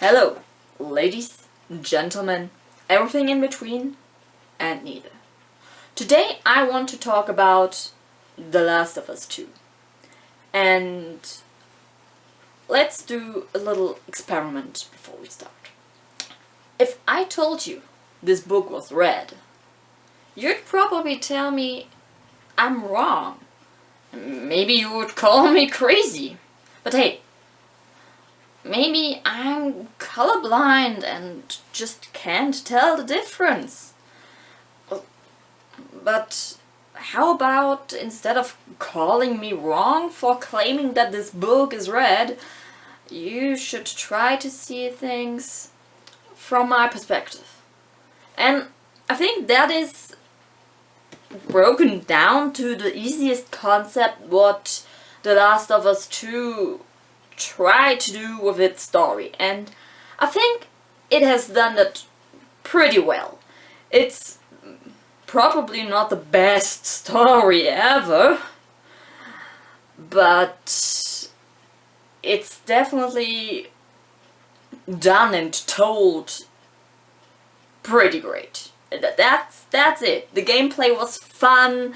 Hello, ladies, gentlemen, everything in between, and neither. Today I want to talk about The Last of Us 2. And let's do a little experiment before we start. If I told you this book was red, you'd probably tell me I'm wrong. Maybe you would call me crazy. But hey, maybe I'm colorblind and just can't tell the difference. But how about instead of calling me wrong for claiming that this book is red, you should try to see things from my perspective. And I think that is broken down to the easiest concept what The Last of Us 2 tried to do with its story, and I think it has done that pretty well. It's probably not the best story ever, but it's definitely done and told pretty great. That's it. The gameplay was fun,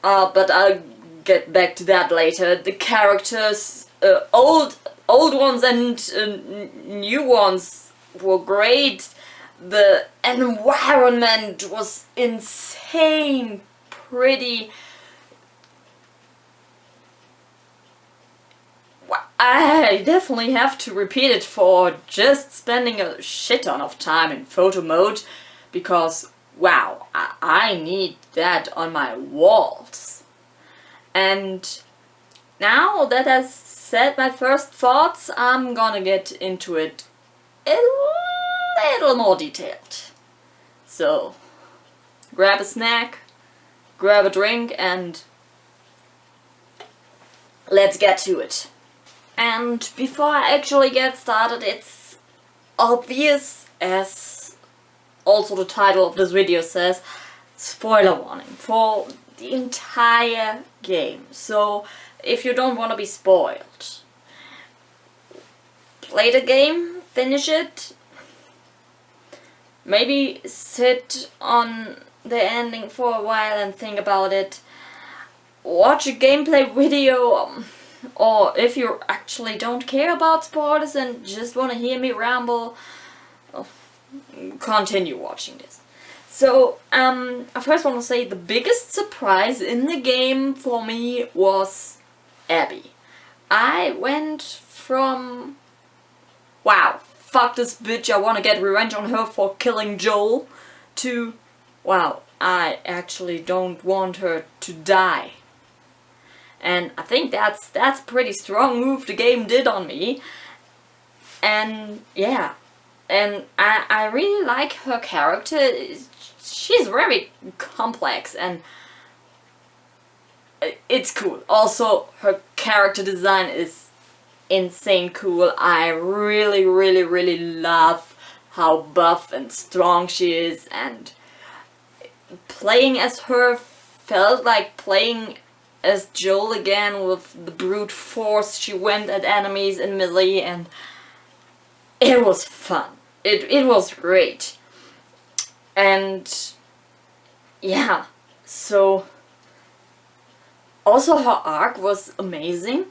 but I'll get back to that later. The characters, old ones and new ones, were great. The environment was insane, pretty. I definitely have to repeat it for just spending a shit ton of time in photo mode, because wow, I need that on my walls. And now that I've said my first thoughts, I'm gonna get into it a little more detailed. So, grab a snack, grab a drink, and let's get to it. And before I actually get started, it's obvious, as also the title of this video says, spoiler warning for the entire game. So if you don't want to be spoiled, play the game, finish it, maybe sit on the ending for a while and think about it, watch a gameplay video, or if you actually don't care about spoilers and just want to hear me ramble, continue watching this. So, I first want to say the biggest surprise in the game for me was Abby. I went from, wow, fuck this bitch, I want to get revenge on her for killing Joel, to, wow, I actually don't want her to die. And I think that's a pretty strong move the game did on me. And yeah, and I really like her character. She's very complex and it's cool. Also, her character design is insane cool. I really love how buff and strong she is, and playing as her felt like playing as Joel again, with the brute force she went at enemies in melee, and it was fun. It was great. And yeah, so also her arc was amazing.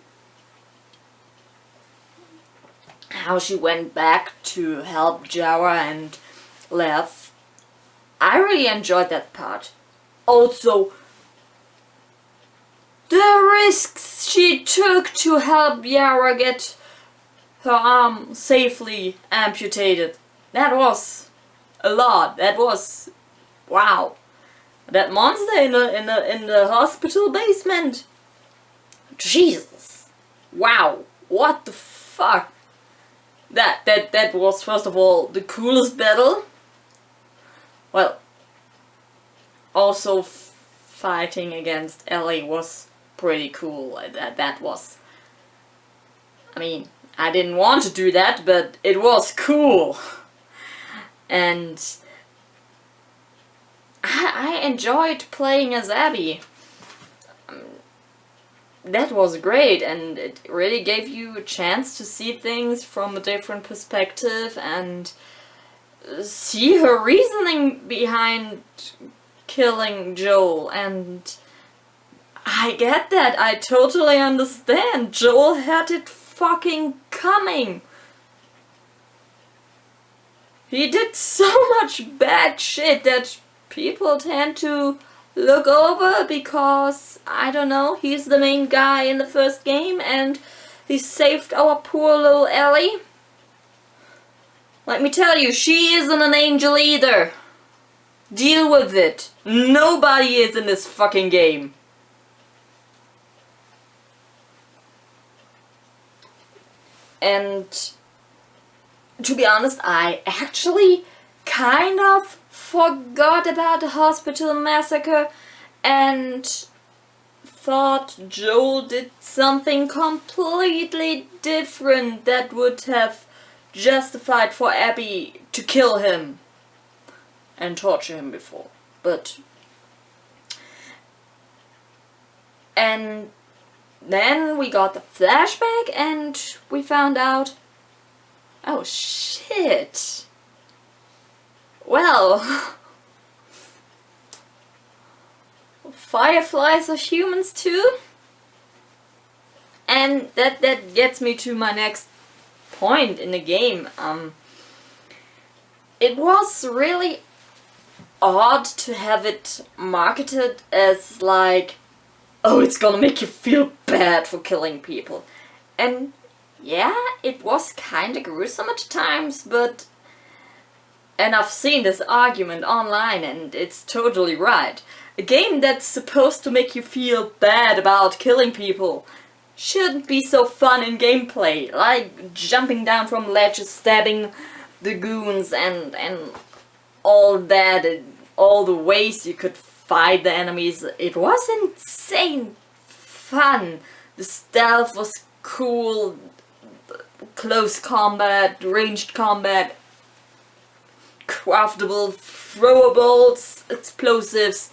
How she went back to help Jara and Lev. I really enjoyed that part. Also, the risks she took to help Yara get her arm safely amputated. That was a lot. That was, wow. That monster in the hospital basement. Jesus. Wow. What the fuck? That was, first of all, the coolest battle. Well, also fighting against Ellie was pretty cool. That was, I mean, I didn't want to do that, but it was cool. And I enjoyed playing as Abby. that was great, and it really gave you a chance to see things from a different perspective and see her reasoning behind killing Joel. And I get that, I totally understand. Joel had it fucking coming. He did so much bad shit that people tend to look over because, I don't know, he's the main guy in the first game and he saved our poor little Ellie. Let me tell you, she isn't an angel either. Deal with it. Nobody is in this fucking game. And to be honest, I actually kind of forgot about the hospital massacre and thought Joel did something completely different that would have justified for Abby to kill him and torture him before. And then we got the flashback and we found out, oh shit. Well, fireflies are humans too. And that gets me to my next point in the game. It was really odd to have it marketed as like, oh, it's gonna make you feel bad for killing people. And yeah, it was kinda gruesome at times, but... And I've seen this argument online and it's totally right. A game that's supposed to make you feel bad about killing people shouldn't be so fun in gameplay, like jumping down from ledges, stabbing the goons and all that, and all the ways you could fight the enemies. It was insane fun. The stealth was cool, close combat, ranged combat, craftable, throwables, explosives.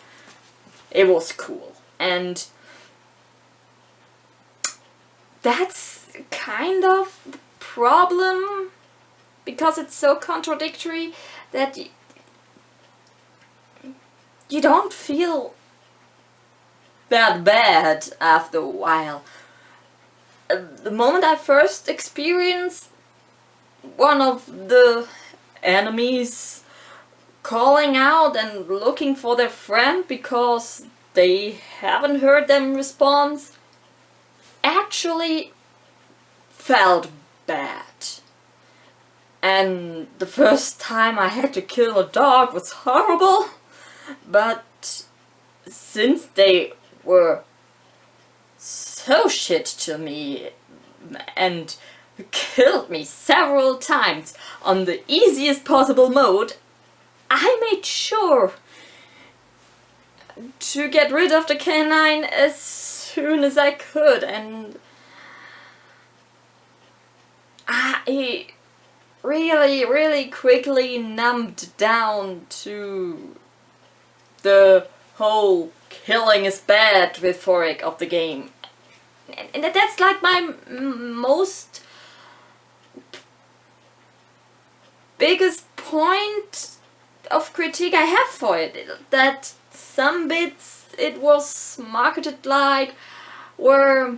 It was cool. And that's kind of the problem, because it's so contradictory that you don't feel that bad after a while. The moment I first experienced one of the enemies calling out and looking for their friend because they haven't heard them respond, actually felt bad. And the first time I had to kill a dog was horrible, but since they were so shit to me and killed me several times on the easiest possible mode, I made sure to get rid of the canine as soon as I could, and I really quickly numbed down to the whole killing is bad rhetoric of the game. And that's like my most biggest point of critique I have for it. That some bits it was marketed like were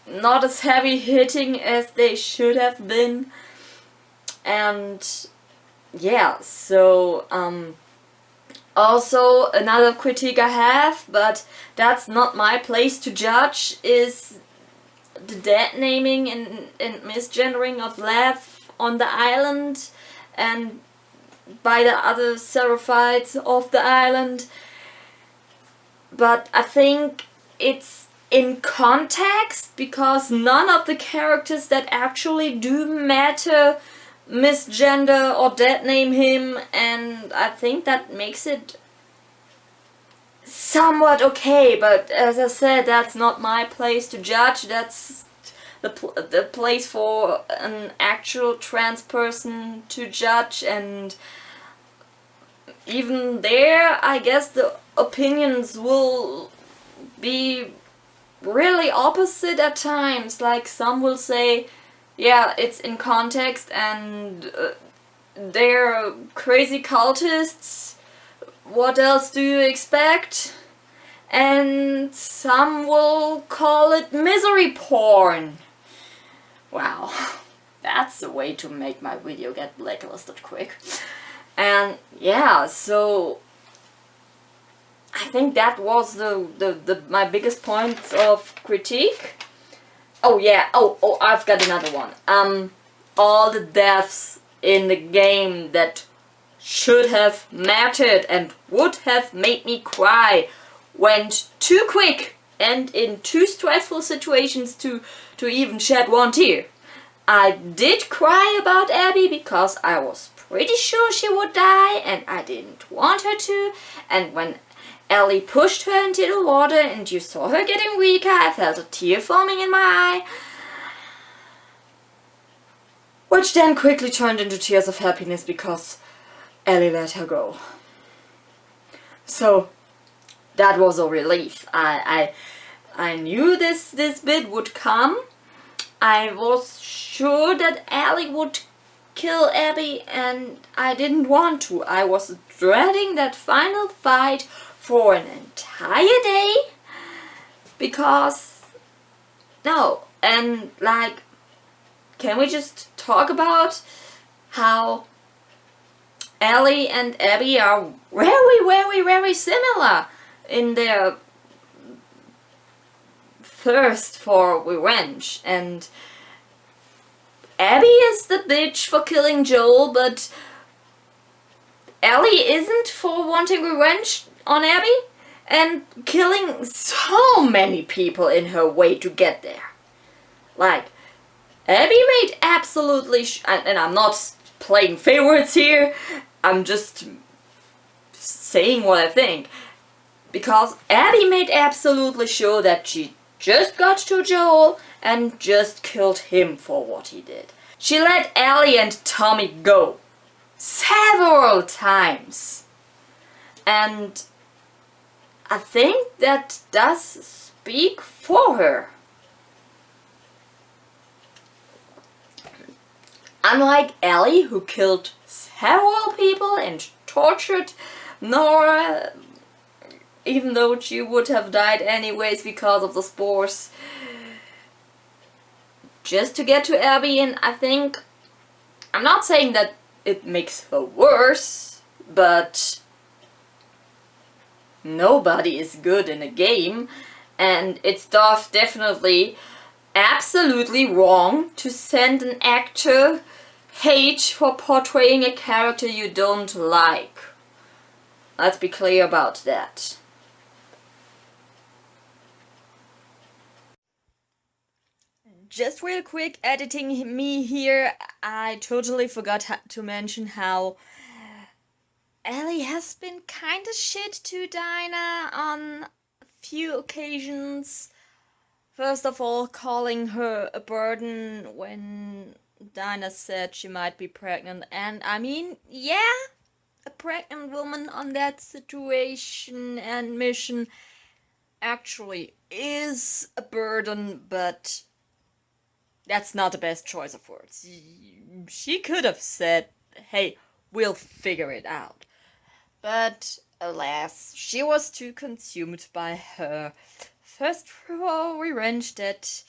not as heavy hitting as they should have been. And yeah, so also another critique I have, but that's not my place to judge, is the dead naming and misgendering of Lev on the island and by the other Seraphites of the island. But I think it's in context, because none of the characters that actually do matter misgender or dead name him, and I think that makes it somewhat okay. But as I said, that's not my place to judge. That's the place for an actual trans person to judge, and even there I guess the opinions will be really opposite at times. Like, some will say, yeah, it's in context and they're crazy cultists. What else do you expect? And some will call it misery porn. Wow, that's the way to make my video get blacklisted quick. And yeah, so I think that was my biggest point of critique. Oh yeah, oh, I've got another one. All the deaths in the game that should have mattered and would have made me cry went too quick and in too stressful situations to even shed one tear. I did cry about Abby because I was pretty sure she would die and I didn't want her to, and when Ellie pushed her into the water and you saw her getting weaker, I felt a tear forming in my eye, which then quickly turned into tears of happiness because Ellie let her go. So that was a relief. I knew this bit would come. I was sure that Ellie would kill Abby and I didn't want to. I was dreading that final fight for an entire day because no, and like, can we just talk about how Ellie and Abby are very similar in their thirst for revenge, and Abby is the bitch for killing Joel, but Ellie isn't for wanting revenge on Abby and killing so many people in her way to get there. Like, Abby made absolutely and I'm not playing favorites here, I'm just saying what I think, because Abby made absolutely sure that she just got to Joel and just killed him for what he did. She let Ellie and Tommy go several times, and I think that does speak for her. Unlike Ellie, who killed several people and tortured Nora, even though she would have died anyways because of the spores, just to get to Abby, and I think, I'm not saying that it makes her worse, but nobody is good in a game, and it's definitely absolutely wrong to send an actor hate for portraying a character you don't like. Let's be clear about that. Just real quick, editing me here, I totally forgot to mention how Ellie has been kinda shit to Dinah on a few occasions. First of all, calling her a burden when Dinah said she might be pregnant, and I mean, yeah, a pregnant woman on that situation and mission actually is a burden, but that's not the best choice of words. She could have said, hey, we'll figure it out. But alas, she was too consumed by her thirst for revenge that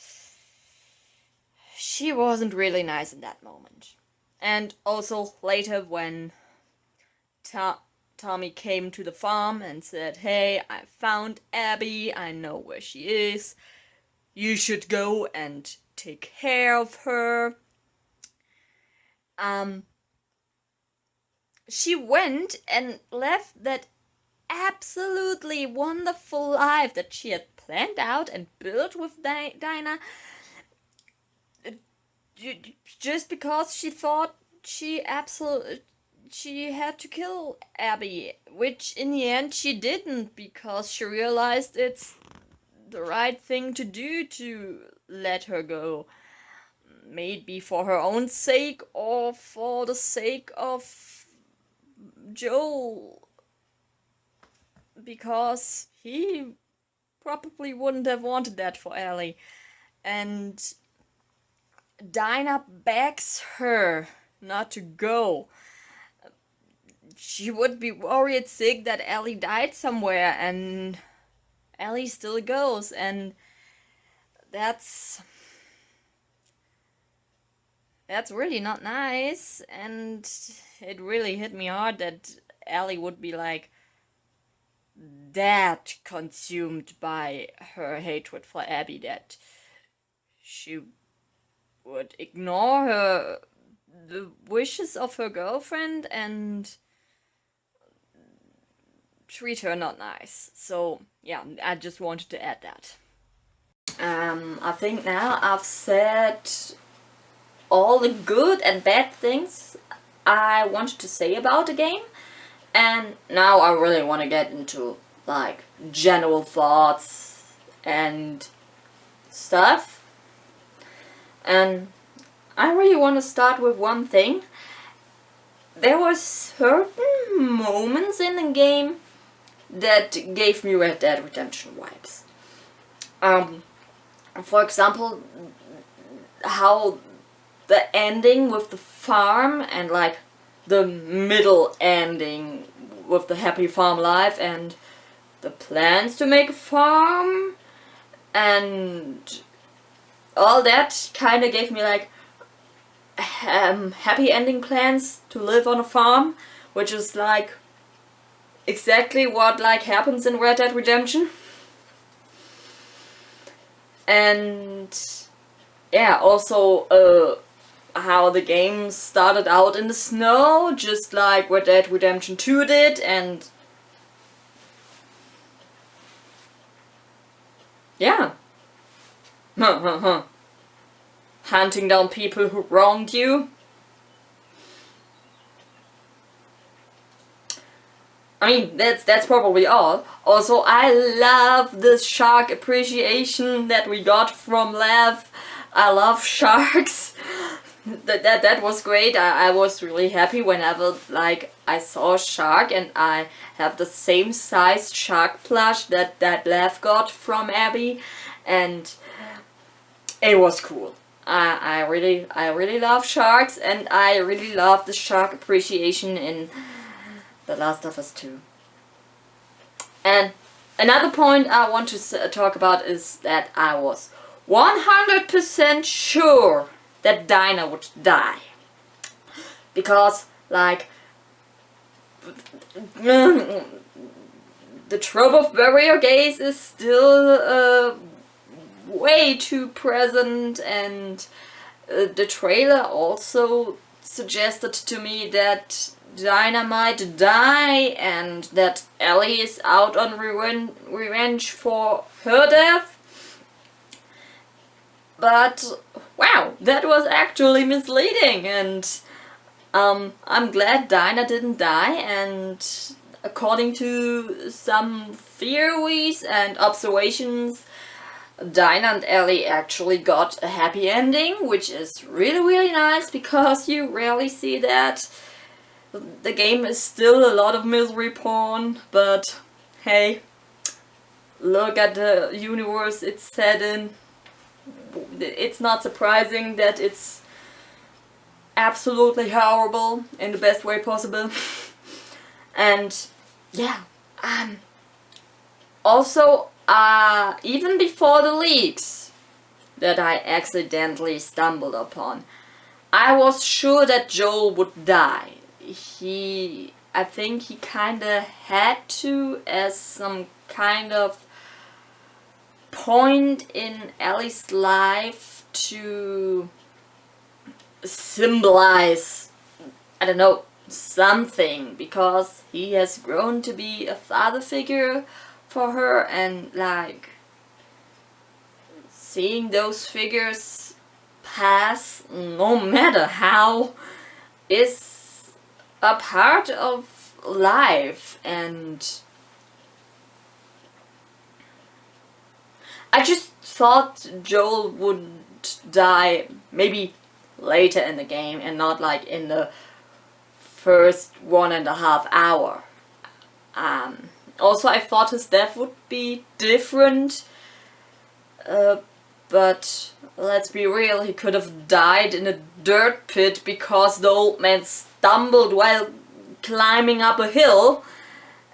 she wasn't really nice in that moment. And also later when Tommy came to the farm and said, hey, I found Abby, I know where she is, you should go and take care of her. She went and left that absolutely wonderful life that she had planned out and built with Dinah, just because she thought she had to kill Abby, which in the end she didn't, because she realized it's the right thing to do to let her go. Maybe for her own sake or for the sake of Joel, because he probably wouldn't have wanted that for Ellie. And Dinah begs her not to go. She would be worried sick that Ellie died somewhere, and Ellie still goes, and that's really not nice. And it really hit me hard that Ellie would be like that consumed by her hatred for Abby that she would ignore the wishes of her girlfriend and treat her not nice. So yeah, I just wanted to add that. I think now I've said all the good and bad things I wanted to say about the game, and now I really want to get into like general thoughts and stuff. And I really want to start with one thing. There were certain moments in the game that gave me Red Dead Redemption vibes. For example, how the ending with the farm and like the middle ending with the happy farm life and the plans to make a farm and all that kind of gave me like happy ending plans to live on a farm, which is like exactly what like happens in Red Dead Redemption. And yeah, also how the game started out in the snow, just like Red Dead Redemption 2 did, and yeah. Hunting down people who wronged you. I mean, that's probably all. Also, I love the shark appreciation that we got from Lev. I love sharks. That was great. I was really happy whenever like I saw a shark, and I have the same sized shark plush that Lev got from Abby, and it was cool. I really love sharks, and I really love the shark appreciation in The Last of Us 2. And another point I want to talk about is that I was 100% sure that Dinah would die. Because, like, the trope of warrior gaze is still way too present, and the trailer also suggested to me that Dinah might die and that Ellie is out on revenge for her death. But wow, that was actually misleading, and I'm glad Dinah didn't die, and according to some theories and observations, Dinah and Ellie actually got a happy ending, which is really nice because you rarely see that. The game is still a lot of misery porn, but hey, look at the universe it's set in. It's not surprising that it's absolutely horrible in the best way possible. And yeah, also even before the leaks that I accidentally stumbled upon, I was sure that Joel would die. I think he kinda had to, as some kind of point in Ellie's life to symbolize, I don't know, something, because he has grown to be a father figure for her, and like seeing those figures pass, no matter how, is a part of life. And I just thought Joel would die maybe later in the game and not like in the first 1.5 hour. Also, I thought his death would be different. But let's be real, he could have died in a dirt pit because the old man stumbled while climbing up a hill,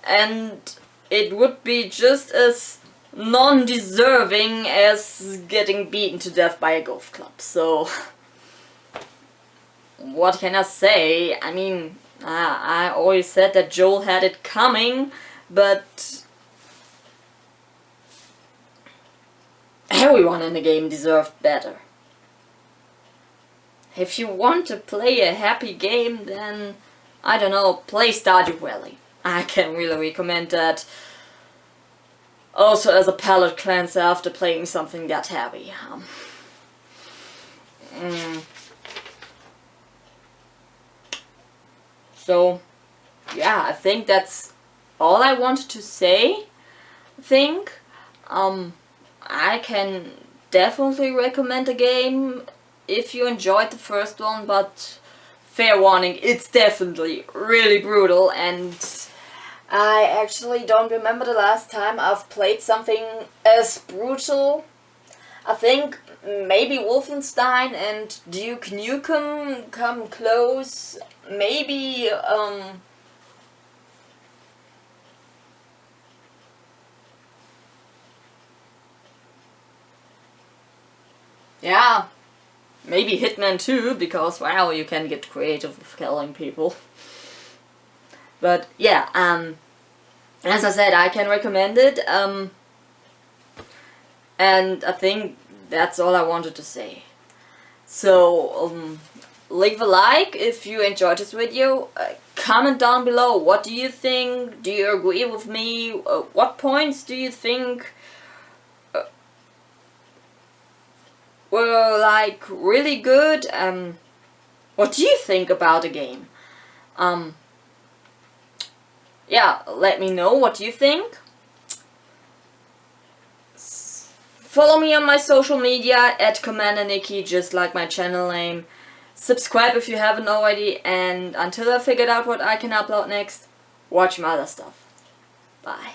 and it would be just as non-deserving as getting beaten to death by a golf club. So, what can I say? I mean, I always said that Joel had it coming, but everyone in the game deserved better. If you want to play a happy game, then, I don't know, play Stardew Valley. I can really recommend that. Also as a palate cleanser after playing something that heavy. So, yeah, I think that's all I wanted to say. I can definitely recommend the game if you enjoyed the first one, but fair warning, it's definitely really brutal, and I actually don't remember the last time I've played something as brutal. I think maybe Wolfenstein and Duke Nukem come close. Maybe, yeah, maybe Hitman 2, because wow, you can get creative with killing people. But yeah, as I said, I can recommend it, and I think that's all I wanted to say. So, leave a like if you enjoyed this video, comment down below, what do you think, do you agree with me, what points do you think were like really good, what do you think about the game? Yeah, let me know what you think. Follow me on my social media at CommanderNici, just like my channel name. Subscribe if you haven't already, and until I figured out what I can upload next, watch my other stuff. Bye.